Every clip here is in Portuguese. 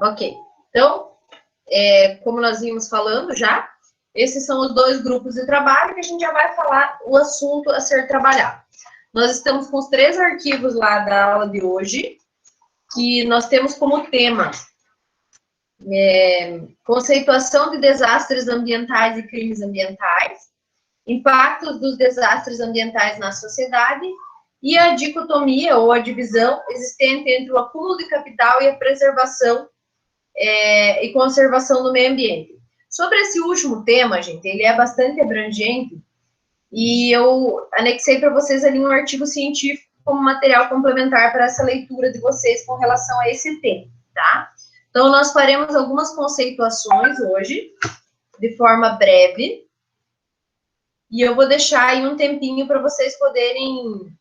Ok. Então, como nós vimos falando já, esses são os dois grupos de trabalho que a gente já vai falar o assunto a ser trabalhado. Nós estamos com os 3 arquivos lá da aula de hoje, que nós temos como tema conceituação de desastres ambientais e crimes ambientais, impactos dos desastres ambientais na sociedade e a dicotomia ou a divisão existente entre o acúmulo de capital e a preservação e conservação do meio ambiente. Sobre esse último tema, gente, ele é bastante abrangente e eu anexei para vocês ali um artigo científico como material complementar para essa leitura de vocês com relação a esse tema, tá? Então, nós faremos algumas conceituações hoje, de forma breve, e eu vou deixar aí um tempinho para vocês poderem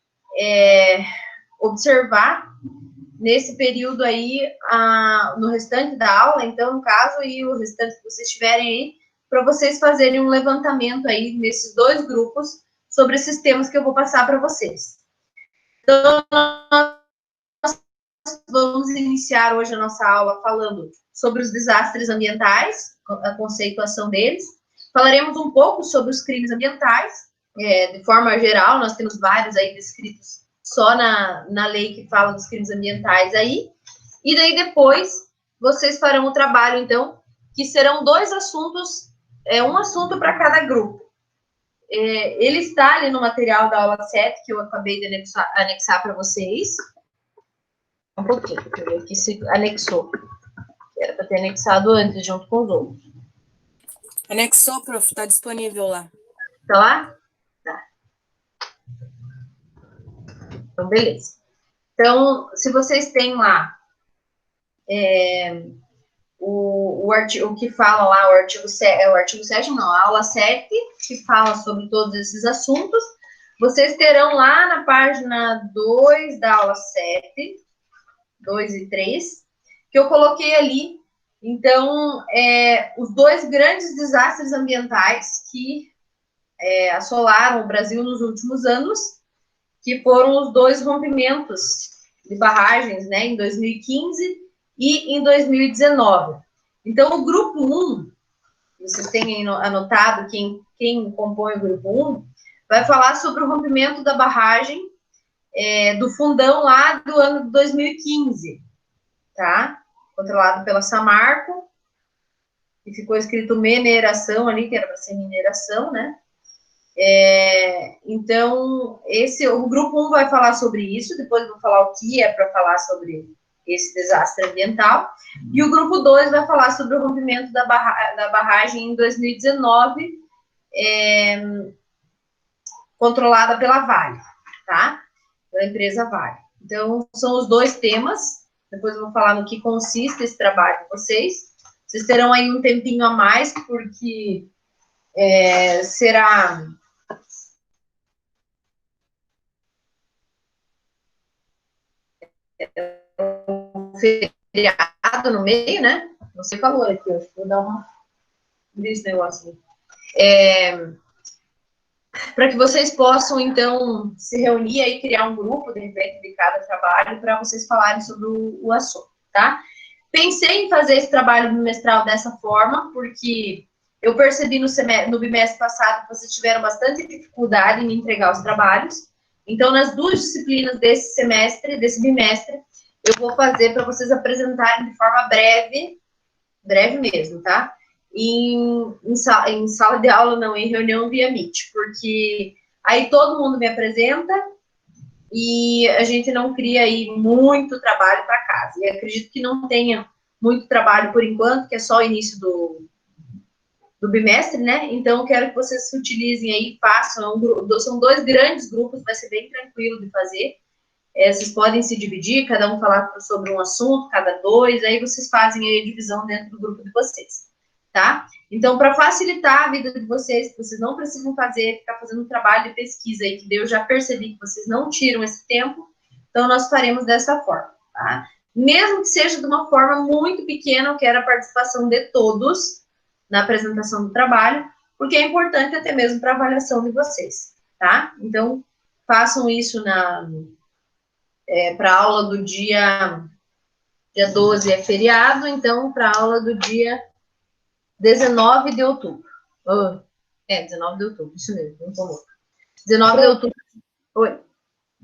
observar nesse período aí, no restante da aula, então, no caso, e o restante que vocês tiverem aí, para vocês fazerem um levantamento aí nesses 2 grupos sobre esses temas que eu vou passar para vocês. Então, nós vamos iniciar hoje a nossa aula falando sobre os desastres ambientais, a conceituação deles. Falaremos um pouco sobre os crimes ambientais, de forma geral, nós temos vários aí descritos só na lei que fala dos crimes ambientais aí. E daí depois vocês farão o trabalho, então, que serão 2 assuntos, um assunto para cada grupo. Ele está ali no material da aula 7, que eu acabei de anexar para vocês. Um pouquinho, deixa eu ver aqui se anexou. Era para ter anexado antes, junto com os outros. Anexou, prof, está disponível lá. Tá lá? Tá. Então, beleza. Então, se vocês têm lá o artigo que fala lá, o artigo 7, não, a aula 7, que fala sobre todos esses assuntos, vocês terão lá na página 2 da aula 7, 2 e 3, que eu coloquei ali, então, os 2 grandes desastres ambientais que assolaram o Brasil nos últimos anos, que foram os 2 rompimentos de barragens, né, em 2015 e em 2019. Então, o grupo 1, vocês têm anotado quem compõe o grupo 1, vai falar sobre o rompimento da barragem do Fundão lá do ano de 2015, tá? Controlado pela Samarco, e ficou escrito mineração ali, que era para ser mineração, né? Então, o grupo 1 vai falar sobre isso, depois eu vou falar o que é para falar sobre esse desastre ambiental, e o grupo 2 vai falar sobre o rompimento da barragem em 2019, controlada pela Vale, tá? Pela empresa Vale. Então, são os 2 temas, depois eu vou falar no que consiste esse trabalho de vocês. Vocês terão aí um tempinho a mais, porque será um feriado no meio, né? Não sei o calor aqui, eu vou dar uma desse negócio aqui. Para que vocês possam, então, se reunir e criar um grupo, de repente, de cada trabalho, para vocês falarem sobre o assunto, tá? Pensei em fazer esse trabalho bimestral dessa forma, porque eu percebi no bimestre passado que vocês tiveram bastante dificuldade em me entregar os trabalhos. Então, nas 2 disciplinas desse bimestre, eu vou fazer para vocês apresentarem de forma breve mesmo, tá? Em sala de aula, não, em reunião via Meet, porque aí todo mundo me apresenta e a gente não cria aí muito trabalho para casa. E acredito que não tenha muito trabalho por enquanto, que é só o início do bimestre, né? Então, eu quero que vocês se utilizem aí, façam. São 2 grandes grupos, vai ser bem tranquilo de fazer. Vocês podem se dividir, cada um falar sobre um assunto, cada 2, aí vocês fazem aí a divisão dentro do grupo de vocês, tá? Então, para facilitar a vida de vocês, que vocês não precisam ficar fazendo um trabalho de pesquisa aí, que eu já percebi que vocês não tiram esse tempo, então nós faremos dessa forma, tá? Mesmo que seja de uma forma muito pequena, eu quero a participação de todos na apresentação do trabalho, porque é importante até mesmo para a avaliação de vocês, tá? Então, façam isso para a aula do dia Dia 12 é feriado, então, para a aula do dia 19 de outubro. 19 de outubro, isso mesmo, não incomodou. 19 de outubro. Oi.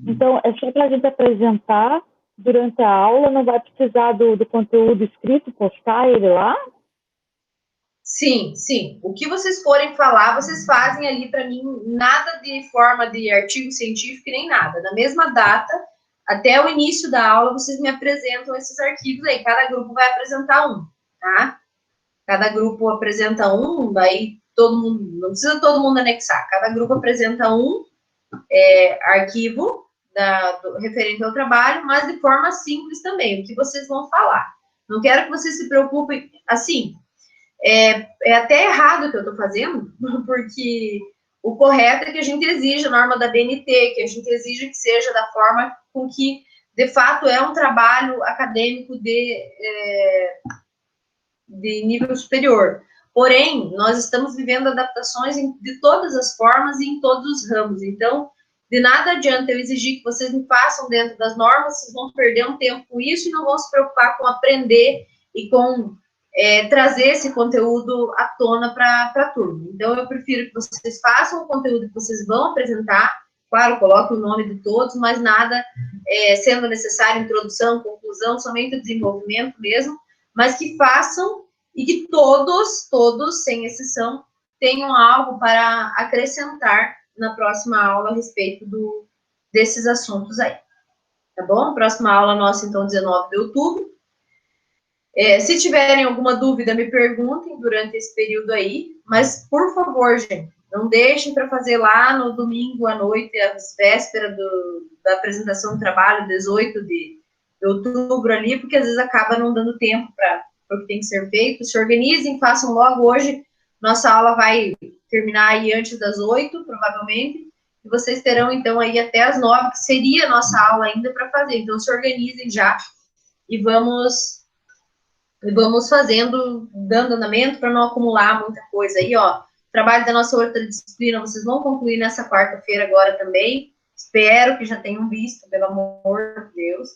Então, é só para a gente apresentar durante a aula, não vai precisar do conteúdo escrito, postar ele lá? Sim, sim. O que vocês forem falar, vocês fazem ali para mim, nada de forma de artigo científico nem nada. Na mesma data, até o início da aula, vocês me apresentam esses arquivos aí. Cada grupo vai apresentar um, tá? Cada grupo apresenta um, daí todo mundo, não precisa todo mundo anexar. Cada grupo apresenta um arquivo referente ao trabalho, mas de forma simples também, o que vocês vão falar. Não quero que vocês se preocupem, assim, é até errado o que eu estou fazendo, porque o correto é que a gente exija a norma da BNT, que a gente exija que seja da forma com que, de fato, é um trabalho acadêmico de nível superior. Porém, nós estamos vivendo adaptações de todas as formas e em todos os ramos. Então, de nada adianta eu exigir que vocês me façam dentro das normas, vocês vão perder um tempo com isso e não vão se preocupar com aprender e com trazer esse conteúdo à tona para a turma. Então, eu prefiro que vocês façam o conteúdo que vocês vão apresentar, claro, coloque o nome de todos, mas nada sendo necessário introdução, conclusão, somente o desenvolvimento mesmo, mas que façam e que todos, sem exceção, tenham algo para acrescentar na próxima aula a respeito desses assuntos aí. Tá bom? Próxima aula nossa, então, 19 de outubro. Se tiverem alguma dúvida, me perguntem durante esse período aí, mas, por favor, gente, não deixem para fazer lá no domingo à noite, às vésperas da apresentação do trabalho, 18 de outubro ali, porque às vezes acaba não dando tempo para o que tem que ser feito. Se organizem, façam logo hoje. Nossa aula vai terminar aí antes das 8, provavelmente, e vocês terão, então, aí até as 9, que seria a nossa aula ainda para fazer. Então, se organizem já e vamos fazendo, dando andamento para não acumular muita coisa aí, ó. Trabalho da nossa outra disciplina, vocês vão concluir nessa quarta-feira agora também. Espero que já tenham visto, pelo amor de Deus.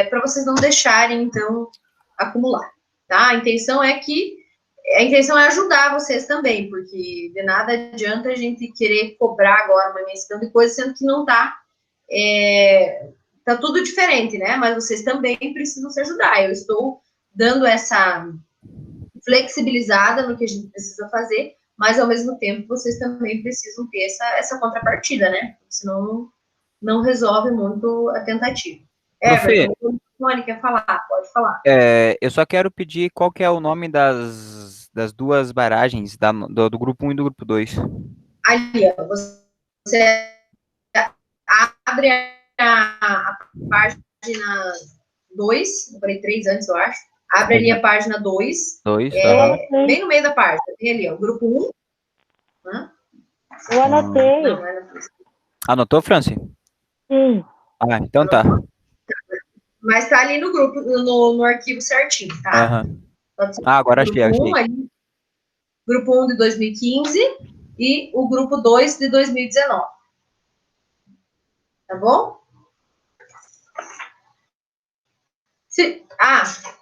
Para vocês não deixarem, então, acumular, tá? A intenção é ajudar vocês também, porque de nada adianta a gente querer cobrar agora uma imensidão de coisa, sendo que não tá tudo diferente, né? Mas vocês também precisam se ajudar. Eu estou dando essa flexibilizada no que a gente precisa fazer, mas ao mesmo tempo vocês também precisam ter essa contrapartida, né? Senão não resolve muito a tentativa. O Tony quer falar, pode falar. Eu só quero pedir qual que é o nome das duas baragens, do grupo 1 e do grupo 2. Ali, ó, você abre a página 2, eu falei 3 antes, eu acho. Abre ali a página 2. Bem no meio da página. Tem ali, ó, o grupo 1. Eu anotei. Não, não anotei. Anotou, Franci? Sim. Ah, então tá. Mas tá ali no grupo, no arquivo certinho, tá? Agora achei. Ali, grupo 1 de 2015 e o grupo 2 de 2019. Tá bom?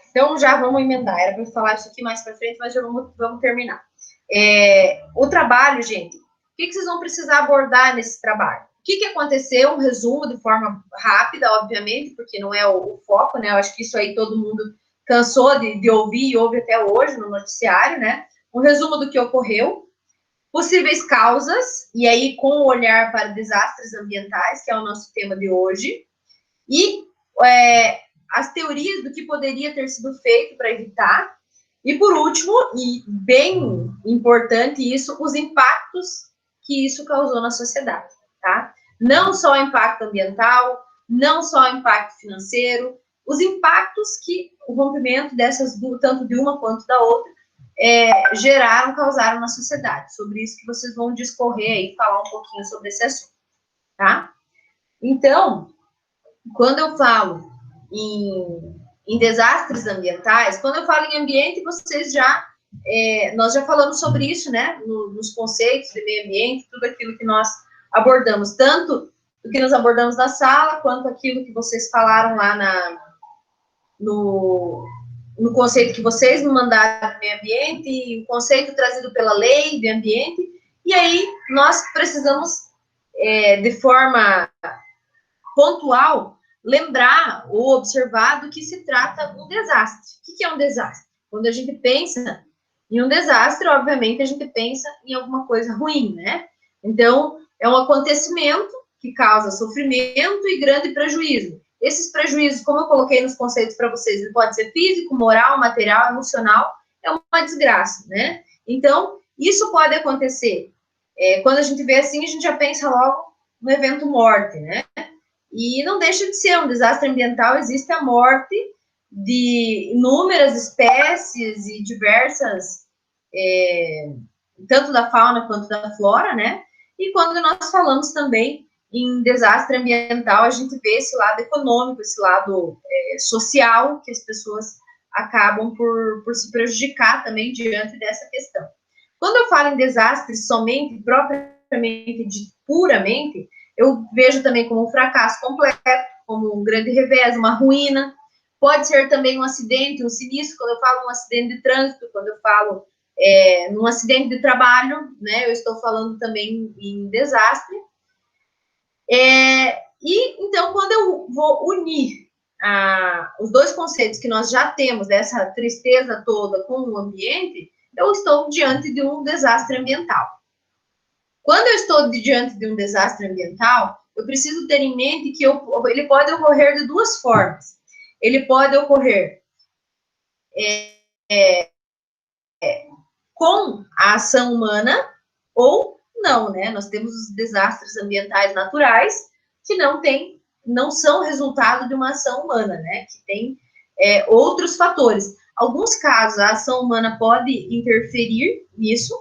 Então já vamos emendar. Era para falar isso aqui mais para frente, mas já vamos terminar. O trabalho, gente, o que vocês vão precisar abordar nesse trabalho? O que aconteceu? Um resumo de forma rápida, obviamente, porque não é o foco, né? Eu acho que isso aí todo mundo cansou de ouvir e ouve até hoje no noticiário, né? Um resumo do que ocorreu, possíveis causas, e aí com o olhar para desastres ambientais, que é o nosso tema de hoje, e as teorias do que poderia ter sido feito para evitar, e por último, e bem importante isso, os impactos que isso causou na sociedade, tá? Não só o impacto ambiental, não só o impacto financeiro, os que o rompimento dessas duas, tanto de uma quanto da outra, causaram na sociedade. Sobre isso que vocês vão discorrer aí, falar um pouquinho sobre esse assunto, tá? Então, quando eu falo em desastres ambientais, quando eu falo em ambiente, vocês nós já falamos sobre isso, né, nos conceitos de meio ambiente, tudo aquilo que nós abordamos, tanto o que nós abordamos na sala, quanto aquilo que vocês falaram lá no conceito que vocês me mandaram do meio ambiente, e o conceito trazido pela lei do ambiente, e aí nós precisamos, de forma pontual, lembrar ou observar do que se trata um desastre. O que é um desastre? Quando a gente pensa em um desastre, obviamente, a gente pensa em alguma coisa ruim, né? Então, é um acontecimento que causa sofrimento e grande prejuízo. Esses prejuízos, como eu coloquei nos conceitos para vocês, ele pode ser físico, moral, material, emocional, é uma desgraça, né? Então, isso pode acontecer. Quando a gente vê assim, a gente já pensa logo no evento morte, né? E não deixa de ser um desastre ambiental, existe a morte de inúmeras espécies e diversas, tanto da fauna quanto da flora, né? E quando nós falamos também em desastre ambiental, a gente vê esse lado econômico, esse lado social, que as pessoas acabam por se prejudicar também diante dessa questão. Quando eu falo em desastre somente, propriamente, puramente, eu vejo também como um fracasso completo, como um grande revés, uma ruína. Pode ser também um acidente, um sinistro, quando eu falo um acidente de trânsito, quando eu falo num acidente de trabalho, né? Eu estou falando também em desastre. E, então, quando eu vou unir os dois conceitos que nós já temos, dessa tristeza toda com o ambiente, eu estou diante de um desastre ambiental. Quando eu estou diante de um desastre ambiental, eu preciso ter em mente que ele pode ocorrer de duas formas. Ele pode ocorrer com a ação humana ou não, né? Nós temos os desastres ambientais naturais que não são resultado de uma ação humana, né? Que tem outros fatores. Alguns casos, a ação humana pode interferir nisso,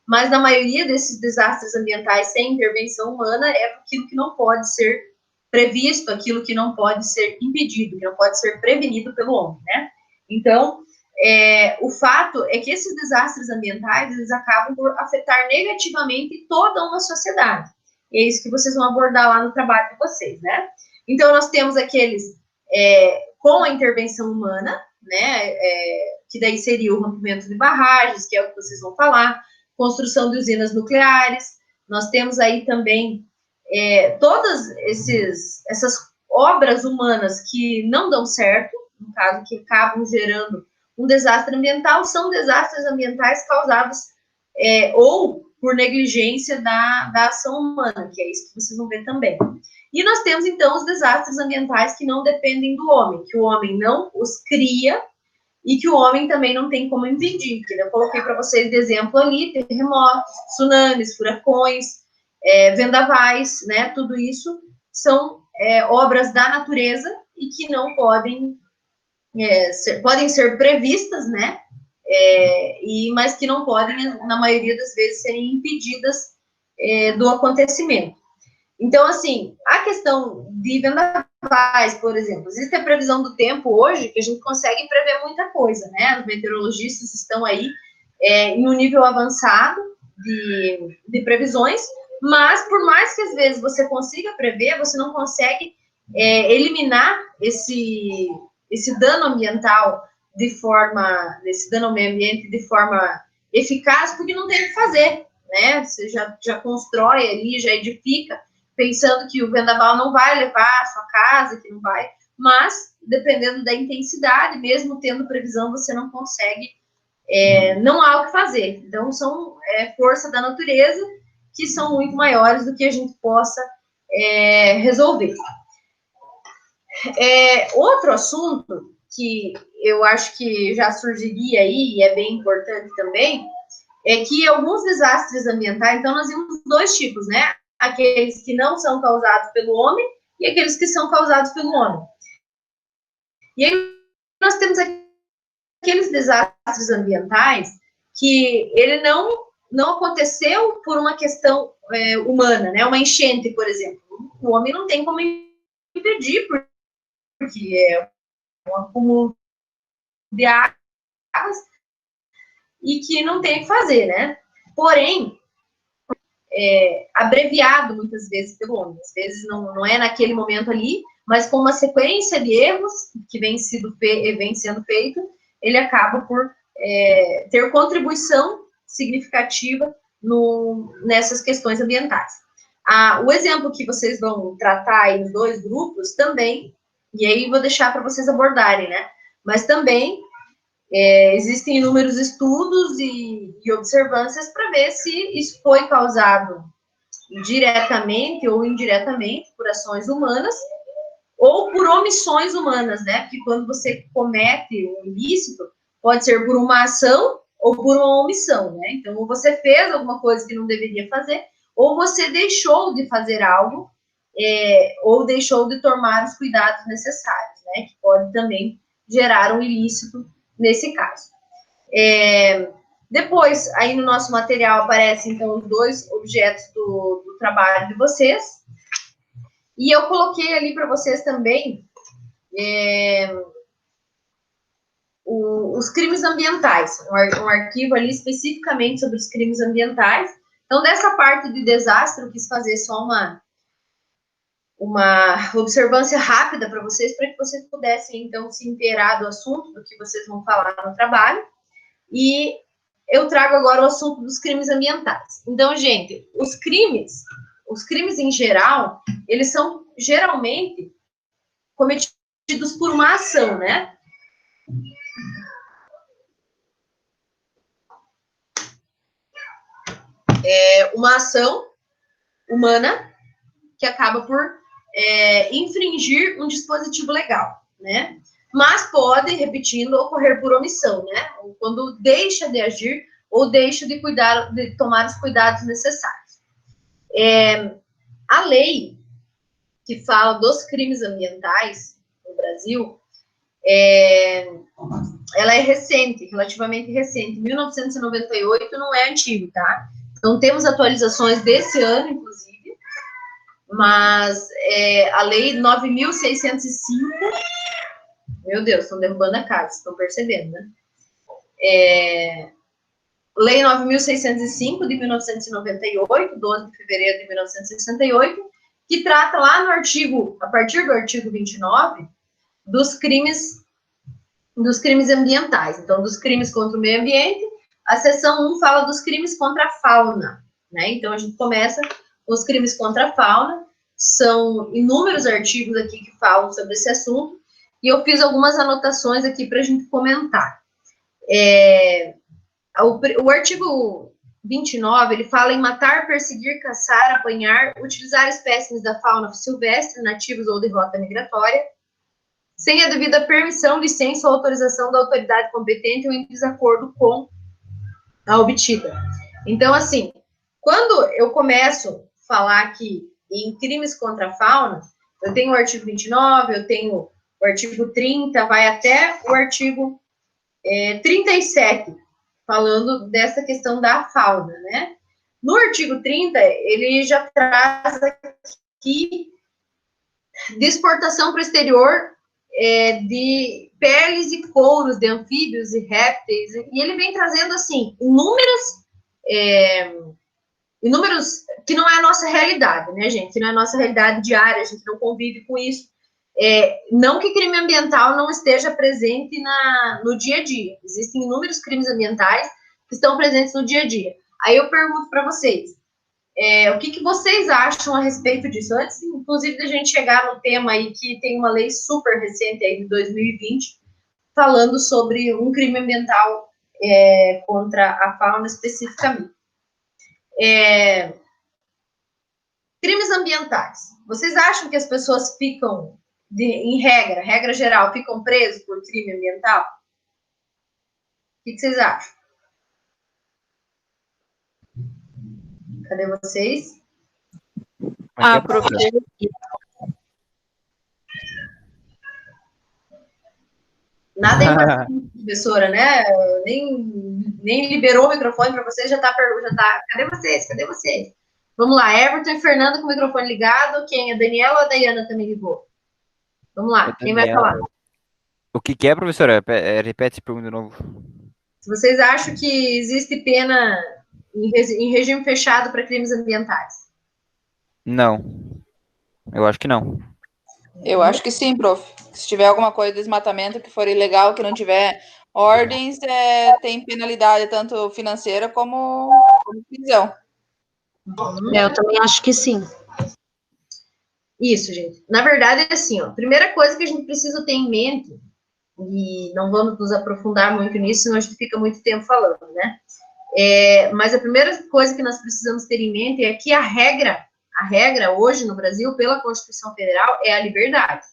mas na maioria desses desastres ambientais sem intervenção humana é aquilo que não pode ser previsto, aquilo que não pode ser impedido, que não pode ser prevenido pelo homem, né? Então, o fato é que esses desastres ambientais, eles acabam por afetar negativamente toda uma sociedade. E é isso que vocês vão abordar lá no trabalho de vocês, né? Então, nós temos aqueles com a intervenção humana, né? Que daí seria o rompimento de barragens, que é o que vocês vão falar, construção de usinas nucleares. Nós temos aí também todas essas obras humanas que não dão certo, no caso, que acabam gerando um desastre ambiental, são desastres ambientais causados ou por negligência da ação humana, que é isso que vocês vão ver também. E nós temos, então, os desastres ambientais que não dependem do homem, que o homem não os cria e que o homem também não tem como impedir. Eu coloquei para vocês de exemplo ali, terremotos, tsunamis, furacões, vendavais, né? Tudo isso são obras da natureza e que não podem ser previstas, né? Mas que não podem, na maioria das vezes, serem impedidas do acontecimento. Então, assim, a questão de vendavais, por exemplo, existe a previsão do tempo hoje que a gente consegue prever muita coisa, né? Os meteorologistas estão aí em um nível avançado de previsões, mas por mais que às vezes você consiga prever, você não consegue eliminar esse dano ambiental esse dano ao meio ambiente de forma eficaz, porque não tem o que fazer, né? Você já constrói ali, já edifica, pensando que o vendaval não vai levar a sua casa, que não vai, mas dependendo da intensidade, mesmo tendo previsão, você não consegue, não há o que fazer. Então, são força da natureza que são muito maiores do que a gente possa resolver. Outro assunto que eu acho que já surgiria aí, e é bem importante também, é que alguns desastres ambientais, então nós temos dois tipos, né? Aqueles que não são causados pelo homem e aqueles que são causados pelo homem. E aí nós temos aqueles desastres ambientais que ele não aconteceu por uma questão humana, né? Uma enchente, por exemplo. O homem não tem como impedir, porque é um acúmulo de águas e que não tem o que fazer, né? Porém, abreviado muitas vezes pelo homem. Às vezes não é naquele momento ali, mas com uma sequência de erros que vem sendo feito, ele acaba por ter contribuição significativa nessas questões ambientais. O exemplo que vocês vão tratar aí nos dois grupos também, e aí vou deixar para vocês abordarem, né? Mas também existem inúmeros estudos e observâncias para ver se isso foi causado diretamente ou indiretamente por ações humanas ou por omissões humanas, né? Porque quando você comete um ilícito, pode ser por uma ação ou por uma omissão, né? Então, ou você fez alguma coisa que não deveria fazer, ou você deixou de fazer algo, ou deixou de tomar os cuidados necessários, né? Que pode também gerar um ilícito nesse caso. Depois, aí no nosso material aparecem, então, os dois objetos do trabalho de vocês. E eu coloquei ali para vocês também os crimes ambientais, um arquivo ali especificamente sobre os crimes ambientais. Então, dessa parte de desastre, eu quis fazer só uma observância rápida para vocês que vocês pudessem, então, se inteirar do assunto, do que vocês vão falar no trabalho. E eu trago agora o assunto dos crimes ambientais. Então, gente, os crimes em geral, eles são geralmente cometidos por uma ação, né? Uma ação humana que acaba por infringir um dispositivo legal, né? Mas pode, repetindo, ocorrer por omissão, né? Ou quando deixa de agir ou deixa de tomar os cuidados necessários. A lei que fala dos crimes ambientais no Brasil, ela é recente, relativamente recente. 1998 não é antigo, tá? Então, temos atualizações desse ano, inclusive, mas a lei 9.605, meu Deus, estão derrubando a casa, estão percebendo, né? Lei 9.605, de 1998, 12 de fevereiro de 1968, que trata lá no artigo, a partir do artigo 29, dos crimes ambientais. Então, dos crimes contra o meio ambiente, a seção 1 fala dos crimes contra a fauna, né? Então, a gente começa com os crimes contra a fauna, são inúmeros artigos aqui que falam sobre esse assunto, e eu fiz algumas anotações aqui para a gente comentar. O artigo 29, ele fala em matar, perseguir, caçar, apanhar, utilizar espécimes da fauna silvestre, nativos ou de rota migratória, sem a devida permissão, licença ou autorização da autoridade competente ou em desacordo com a obtida. Então, assim, quando eu começo a falar aqui em crimes contra a fauna, eu tenho o artigo 29, eu tenho o artigo 30, vai até o artigo 37, falando dessa questão da fauna, né? No artigo 30, ele já traz aqui de exportação para o exterior de peles e couros de anfíbios e répteis, e ele vem trazendo, assim, inúmeros que não é a nossa realidade, né, gente? Que não é a nossa realidade diária, a gente não convive com isso. Não que crime ambiental não esteja presente no dia a dia. Existem inúmeros crimes ambientais que estão presentes no dia a dia. Aí eu pergunto para vocês, o que vocês acham a respeito disso? Antes, inclusive, da gente chegar no tema aí que tem uma lei super recente aí de 2020, falando sobre um crime ambiental contra a fauna especificamente. Crimes ambientais. Vocês acham que as pessoas ficam, em regra geral, ficam presos por crime ambiental? O que vocês acham? Cadê vocês? Professora. Nada importante, professora, né? Nem liberou o microfone para vocês, já tá. Cadê vocês? Cadê vocês? Vamos lá, Everton e Fernanda com o microfone ligado. Quem? A Daniela ou a Dayana também ligou? Vamos lá, quem vai falar? O que é, professora? Repete essa pergunta de novo. Se vocês acham que existe pena em regime fechado para crimes ambientais? Não, eu acho que não. Eu acho que sim, prof. Se tiver alguma coisa de desmatamento que for ilegal, que não tiver ordens, tem penalidade tanto financeira como prisão. Eu também acho que sim. Isso, gente. Na verdade, é assim, ó, a primeira coisa que a gente precisa ter em mente, e não vamos nos aprofundar muito nisso, senão a gente fica muito tempo falando, né? Mas a primeira coisa que nós precisamos ter em mente é que a regra hoje no Brasil, pela Constituição Federal, é a liberdade,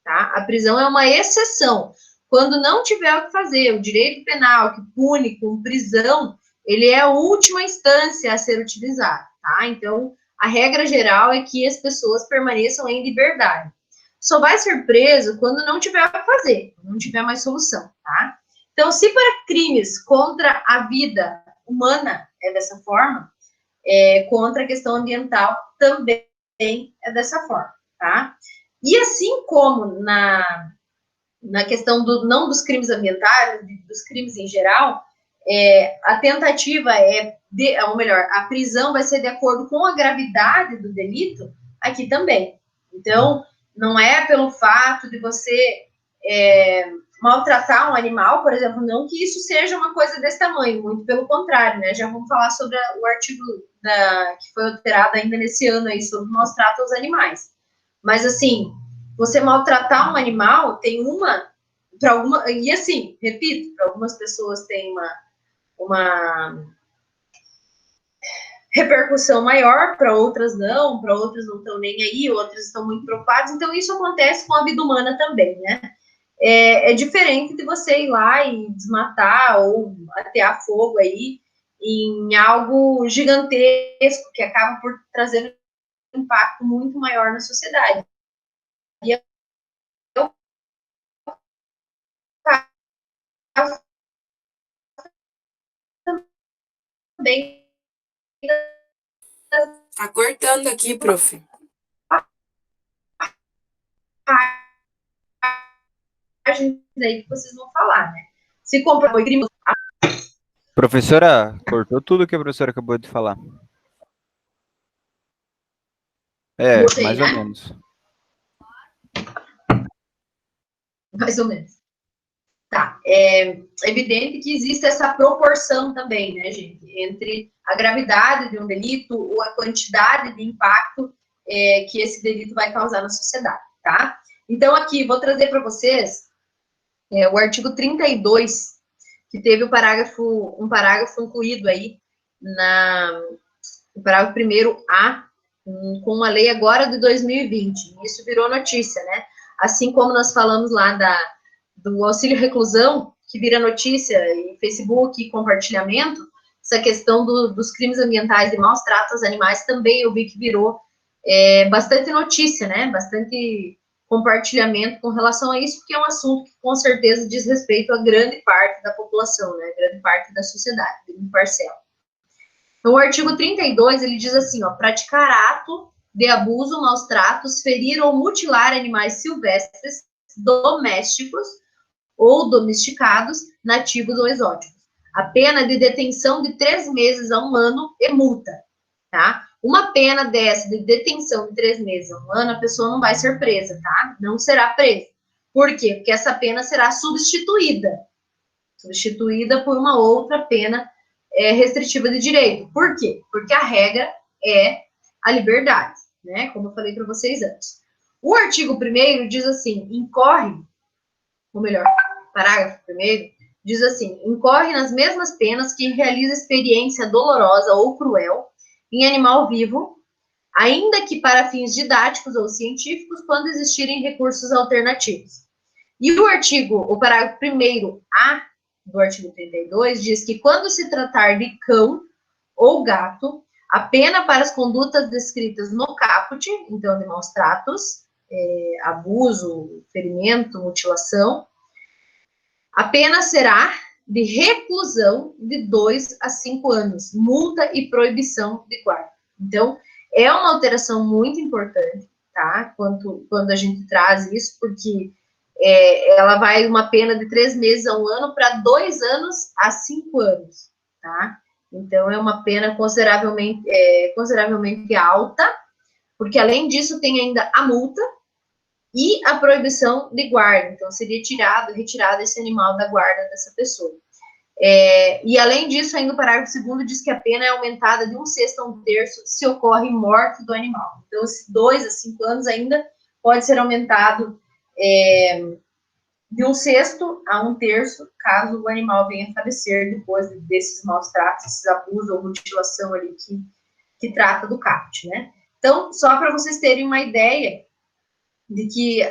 tá? A prisão é uma exceção. Quando não tiver o que fazer, o direito penal que pune com prisão, ele é a última instância a ser utilizado, tá? Então, a regra geral é que as pessoas permaneçam em liberdade. Só vai ser preso quando não tiver o que fazer, não tiver mais solução, tá? Então, se para crimes contra a vida humana é dessa forma, contra a questão ambiental também é dessa forma, tá? E assim como na questão não dos crimes ambientais, dos crimes em geral, a tentativa ou melhor, a prisão vai ser de acordo com a gravidade do delito, aqui também. Então, não é pelo fato de você maltratar um animal, por exemplo, não que isso seja uma coisa desse tamanho, muito pelo contrário, né? Já vamos falar sobre o artigo que foi alterado ainda nesse ano aí, sobre maus tratos aos animais. Mas, assim, você maltratar um animal tem e assim, repito, para algumas pessoas tem uma repercussão maior, para outras não estão nem aí, outras estão muito preocupadas, então isso acontece com a vida humana também, né? É diferente de você ir lá e desmatar ou atear fogo aí em algo gigantesco que acaba por trazer um impacto muito maior na sociedade. E eu também Tá cortando aqui, prof. aí que vocês vão falar, né? Se comprovou crime. Professora, cortou tudo que a professora acabou de falar. Mais ou menos. Mais ou menos. Tá. É evidente que existe essa proporção também, né, gente, entre a gravidade de um delito ou a quantidade de impacto que esse delito vai causar na sociedade, tá? Então, aqui, vou trazer para vocês o artigo 32, que teve um parágrafo incluído aí no parágrafo 1º-A, com uma lei agora de 2020. Isso virou notícia, né? Assim como nós falamos lá do auxílio reclusão, que vira notícia em Facebook e compartilhamento, essa questão dos crimes ambientais e maus tratos aos animais também eu vi que virou bastante notícia, né? Bastante compartilhamento com relação a isso, porque é um assunto que com certeza diz respeito a grande parte da população, né? Grande parte da sociedade, grande parcela. Então, o artigo 32, ele diz assim, ó, praticar ato de abuso, maus tratos, ferir ou mutilar animais silvestres, domésticos ou domesticados, nativos ou exóticos. A pena de detenção de 3 meses a 1 ano e multa, tá? Uma pena dessa de detenção de 3 meses a 1 ano, a pessoa não vai ser presa, tá? Não será presa. Por quê? Porque essa pena será substituída por uma outra pena restritiva de direito. Por quê? Porque a regra é a liberdade, né? Como eu falei para vocês antes. O artigo 1º diz assim, parágrafo 1º, diz assim, incorre nas mesmas penas quem realiza experiência dolorosa ou cruel em animal vivo, ainda que para fins didáticos ou científicos, quando existirem recursos alternativos. E o parágrafo 1º-A do artigo 32 diz que quando se tratar de cão ou gato, a pena para as condutas descritas no caput, então de maus tratos, abuso, ferimento, mutilação, a pena será de reclusão de 2 a 5 anos, multa e proibição de guarda. Então, é uma alteração muito importante, tá? Quando a gente traz isso, porque ela vai uma pena de 3 meses a 1 ano para 2 anos a 5 anos, tá? Então, é uma pena consideravelmente alta, porque, além disso, tem ainda a multa e a proibição de guarda. Então, seria retirado esse animal da guarda dessa pessoa. E, além disso, ainda o parágrafo 2º diz que a pena é aumentada de 1/6 a 1/3 se ocorre morte do animal. Então, esses 2 a 5 anos ainda pode ser aumentado de 1/6 a 1/3 caso o animal venha a falecer depois desses maus tratos, esses abusos ou mutilação ali que trata do CAPT, né? Então, só para vocês terem uma ideia de que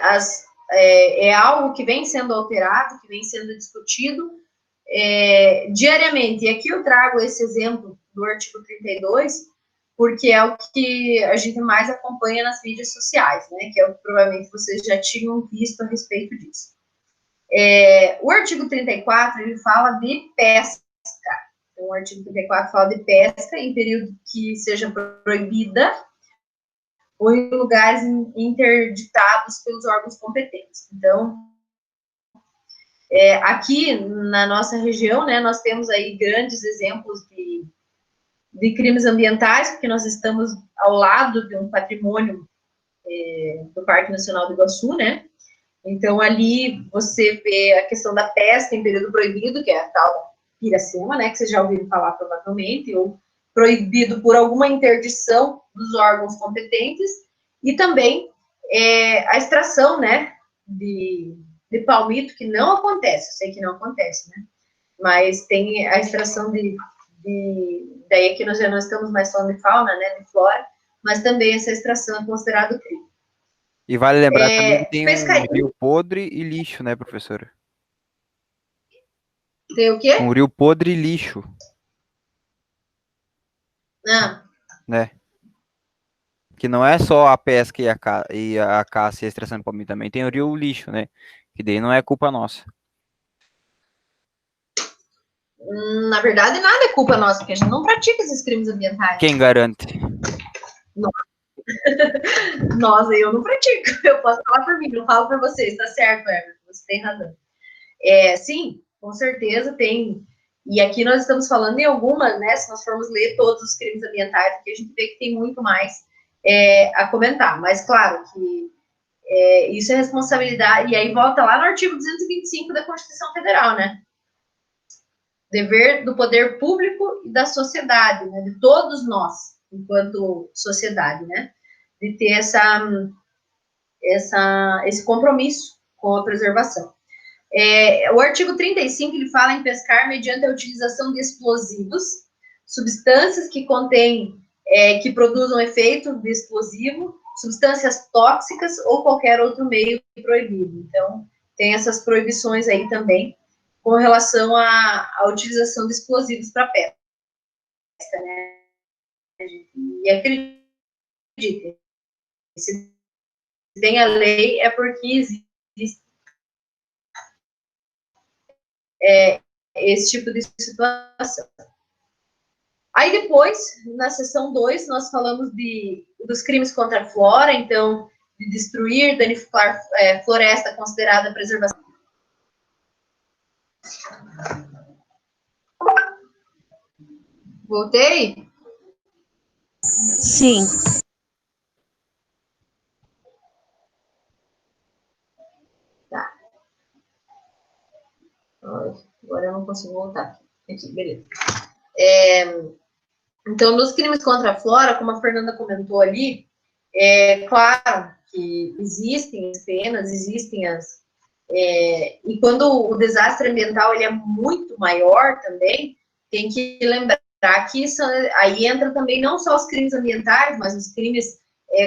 é algo que vem sendo alterado, que vem sendo discutido diariamente. E aqui eu trago esse exemplo do artigo 32, porque é o que a gente mais acompanha nas mídias sociais, né? Que é o que provavelmente vocês já tinham visto a respeito disso. O artigo 34, ele fala de pesca. Então, o artigo 34 fala de pesca em período que seja proibida ou em lugares interditados pelos órgãos competentes. Então, aqui na nossa região, né, nós temos aí grandes exemplos de crimes ambientais, porque nós estamos ao lado de um patrimônio do Parque Nacional do Iguaçu, né? Então, ali você vê a questão da pesca em período proibido, que é a tal piracema, né, que vocês já ouviram falar provavelmente, ou proibido por alguma interdição dos órgãos competentes, e também a extração, né, de palmito, que não acontece, eu sei que não acontece, né, mas tem a extração daí aqui nós já não estamos mais falando de fauna, né, de flora, mas também essa extração é considerado crime. E vale lembrar também que tem um rio podre e lixo, né, professora? Tem o quê? Um rio podre e lixo. Né? Que não é só a pesca e a caça e a extração de palmito, também tem o rio lixo, né? Que daí não é culpa nossa. Na verdade, nada é culpa nossa, porque a gente não pratica esses crimes ambientais. Quem garante? Nossa, eu não pratico. Eu posso falar por mim, não falo por vocês, tá certo, Everton? Você tem razão. Sim, com certeza tem. E aqui nós estamos falando em algumas, né? Se nós formos ler todos os crimes ambientais, aqui a gente vê que tem muito mais a comentar. Mas, claro, que isso é responsabilidade. E aí volta lá no artigo 225 da Constituição Federal, né? Dever do poder público e da sociedade, né? De todos nós, enquanto sociedade, né? De ter esse compromisso com a preservação. O artigo 35, ele fala em pescar mediante a utilização de explosivos, substâncias que contêm, que produzam efeito de explosivo, substâncias tóxicas ou qualquer outro meio proibido. Então, tem essas proibições aí também com relação à utilização de explosivos para pesca, né? E acreditem, se tem a lei é porque existe esse tipo de situação. Aí depois, na seção 2, nós falamos dos crimes contra a flora, então, de destruir, danificar floresta considerada preservação. Voltei? Sim. Tá. Agora eu não consigo voltar. Aqui, beleza. Então, nos crimes contra a flora, como a Fernanda comentou ali, claro que existem as penas, existem e quando o desastre ambiental ele é muito maior também, tem que lembrar que aí entra também não só os crimes ambientais, mas os crimes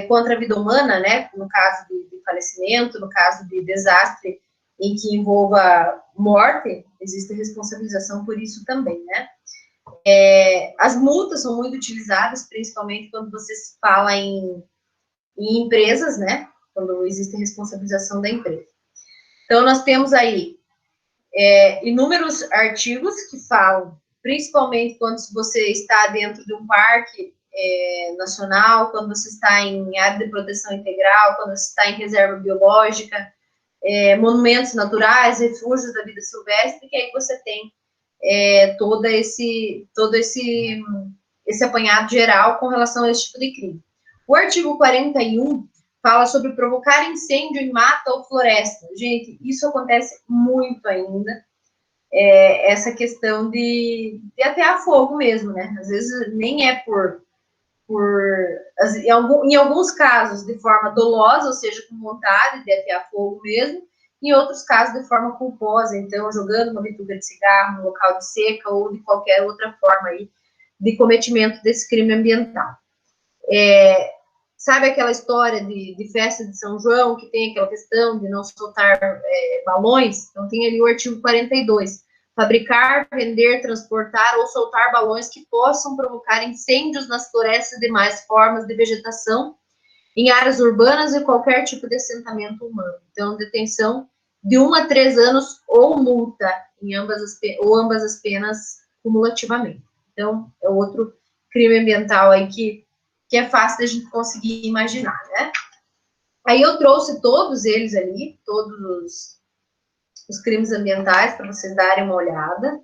contra a vida humana, né? No caso de falecimento, no caso de desastre em que envolva morte, existe responsabilização por isso também, né? As multas são muito utilizadas, principalmente quando você se fala em empresas, né? Quando existe responsabilização da empresa. Então, nós temos aí inúmeros artigos que falam, principalmente quando você está dentro de um parque nacional, quando você está em área de proteção integral, quando você está em reserva biológica, monumentos naturais, refúgios da vida silvestre, que aí você tem todo esse apanhado geral com relação a esse tipo de crime. O artigo 41 fala sobre provocar incêndio em mata ou floresta. Gente, isso acontece muito ainda. Essa questão de atear fogo mesmo, né? Às vezes nem é em alguns casos de forma dolosa, ou seja, com vontade de atear fogo mesmo, em outros casos de forma culposa, então jogando uma bituca de cigarro no local de seca ou de qualquer outra forma aí de cometimento desse crime ambiental. Sabe aquela história de festa de São João, que tem aquela questão de não soltar balões? Então tem ali o artigo 42. Fabricar, vender, transportar ou soltar balões que possam provocar incêndios nas florestas e demais formas de vegetação em áreas urbanas e qualquer tipo de assentamento humano. Então, detenção de 1 a 3 anos ou multa em ambas as penas cumulativamente. Então, é outro crime ambiental aí que é fácil da gente conseguir imaginar, né? Aí eu trouxe todos eles ali, todos os crimes ambientais, para vocês darem uma olhada.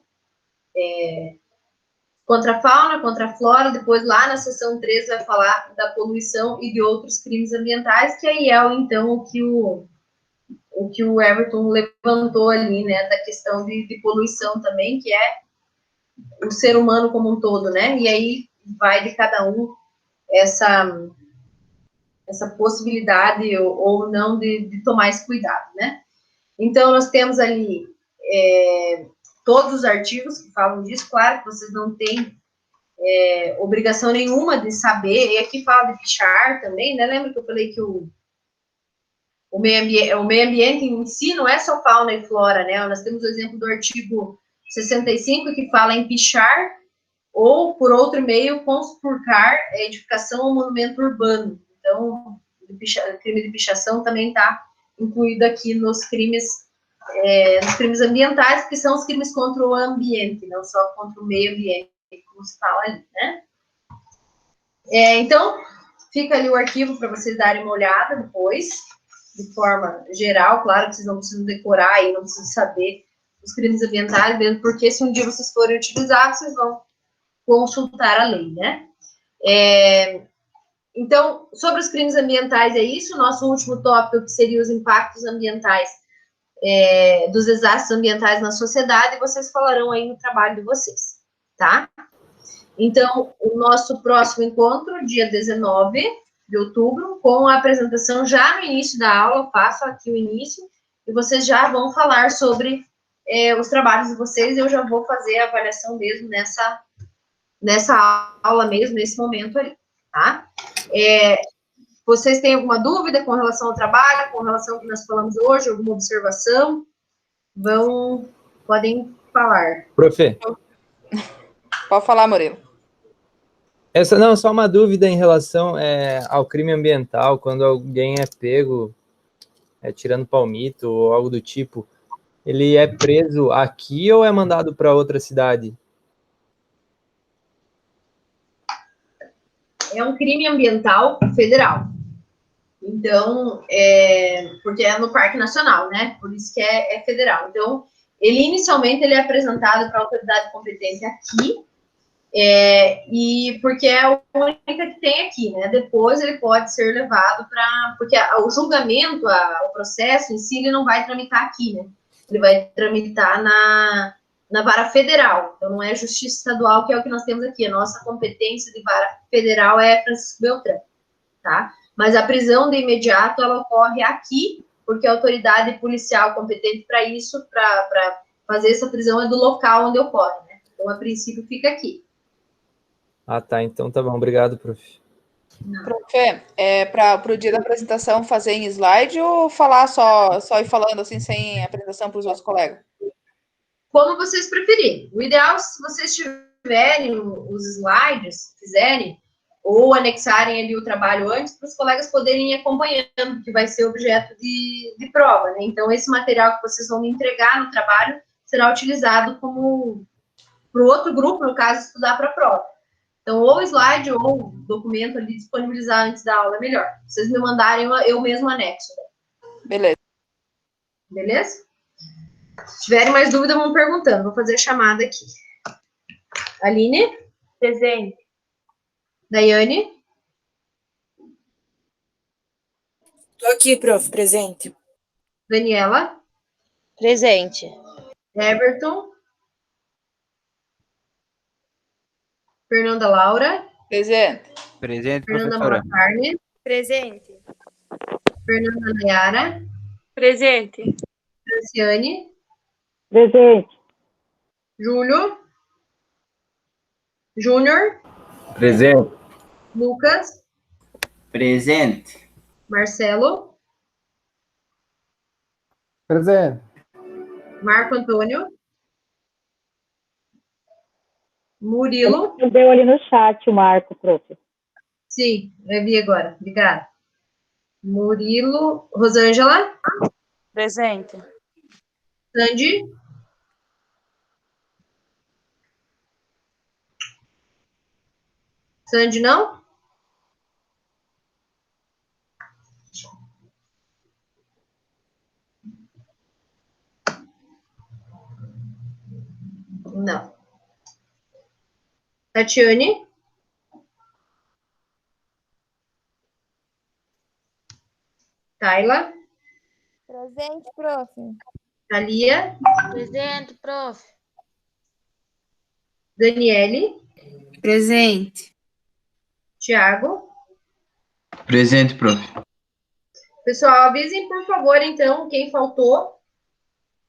Contra a fauna, contra a flora, depois lá na seção 3 vai falar da poluição e de outros crimes ambientais, que aí é, então, o que o Everton levantou ali, né, da questão de poluição também, que é o ser humano como um todo, né, e aí vai de cada um essa possibilidade ou não de tomar esse cuidado, né. Então, nós temos ali todos os artigos que falam disso, claro que vocês não têm obrigação nenhuma de saber, e aqui fala de pichar também, né, lembra que eu falei que o meio ambiente em si não é só fauna e flora, né, nós temos o exemplo do artigo 65, que fala em pichar, ou, por outro meio, conspurcar edificação ou monumento urbano. Então, o crime de pichação também está incluído aqui nos crimes ambientais, que são os crimes contra o ambiente, não só contra o meio ambiente, como se fala ali, né? Então, fica ali o arquivo para vocês darem uma olhada depois, de forma geral, claro que vocês não precisam decorar e não precisam saber os crimes ambientais, mesmo porque se um dia vocês forem utilizados, vocês vão consultar a lei, né? Então, sobre os crimes ambientais é isso, nosso último tópico, que seria os impactos ambientais dos desastres ambientais na sociedade, vocês falarão aí no trabalho de vocês, tá? Então, o nosso próximo encontro, dia 19 de outubro, com a apresentação já no início da aula, eu faço aqui o início, e vocês já vão falar sobre os trabalhos de vocês, eu já vou fazer a avaliação mesmo nessa aula mesmo, nesse momento ali, tá? Vocês têm alguma dúvida com relação ao trabalho, com relação ao que nós falamos hoje, alguma observação? Podem falar. Profe. Pode falar, Murilo. Só uma dúvida em relação ao crime ambiental, quando alguém é pego tirando palmito ou algo do tipo, ele é preso aqui ou é mandado para outra cidade? É um crime ambiental federal. Então, porque é no Parque Nacional, né? Por isso que é federal. Então, inicialmente ele é apresentado para a autoridade competente aqui, e porque é a única que tem aqui, né? Depois ele pode ser levado porque o julgamento, o processo em si, ele não vai tramitar aqui, né? Ele vai tramitar na vara federal. Então, não é justiça estadual, que é o que nós temos aqui. A nossa competência de vara federal é Francisco Beltrão, tá? Mas a prisão de imediato, ela ocorre aqui, porque a autoridade policial competente para isso, para fazer essa prisão, é do local onde ocorre, né? Então, a princípio, fica aqui. Ah, tá. Então, tá bom. Obrigado, prof. Prof, para o dia da apresentação fazer em slide ou falar só ir falando assim, sem apresentação para os outros colegas? Como vocês preferirem. O ideal, se vocês tiverem os slides, fizerem, ou anexarem ali o trabalho antes, para os colegas poderem ir acompanhando, que vai ser objeto de prova, né? Então, esse material que vocês vão me entregar no trabalho será utilizado como para o outro grupo, no caso, estudar para a prova. Então, ou slide ou documento ali disponibilizar antes da aula é melhor. Se vocês me mandarem, eu mesmo anexo. Beleza. Beleza? Se tiverem mais dúvida, vão perguntando. Vou fazer a chamada aqui. Aline? Presente. Daiane? Tô aqui, prof, presente. Daniela? Presente. Everton? Fernanda Laura? Presente. Presente, Fernanda professora. Malacarne? Presente. Fernanda Nayara? Presente. Franciane? Presente. Júlio? Júnior? Presente. Lucas? Presente. Marcelo? Presente. Marco Antônio? Murilo? Deu ali no chat o Marco, prof. Sim, eu vi agora. Obrigada. Murilo? Rosângela? Presente. Sandy? Sandy, não? Não. Tatiane? Tayla? Presente, prof. Thalia? Presente, prof. Daniele? Presente. Tiago? Presente, prof. Pessoal, avisem, por favor, então, quem faltou.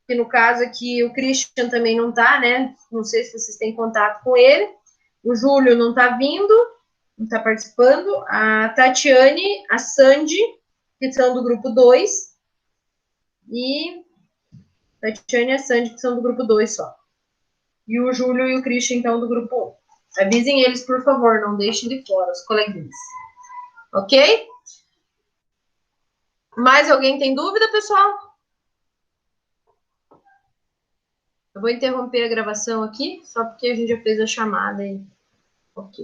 Que no caso aqui o Christian também não tá, né? Não sei se vocês têm contato com ele. O Júlio não tá vindo, não tá participando. A Tatiane, a Sandy, que são do grupo 2. E a Tatiane e a Sandy, que são do grupo 2 só. E o Júlio e o Christian, então, do grupo 1. Avisem eles, por favor, não deixem de fora os coleguinhas. Ok? Mais alguém tem dúvida, pessoal? Eu vou interromper a gravação aqui, só porque a gente já fez a chamada aí. Ok.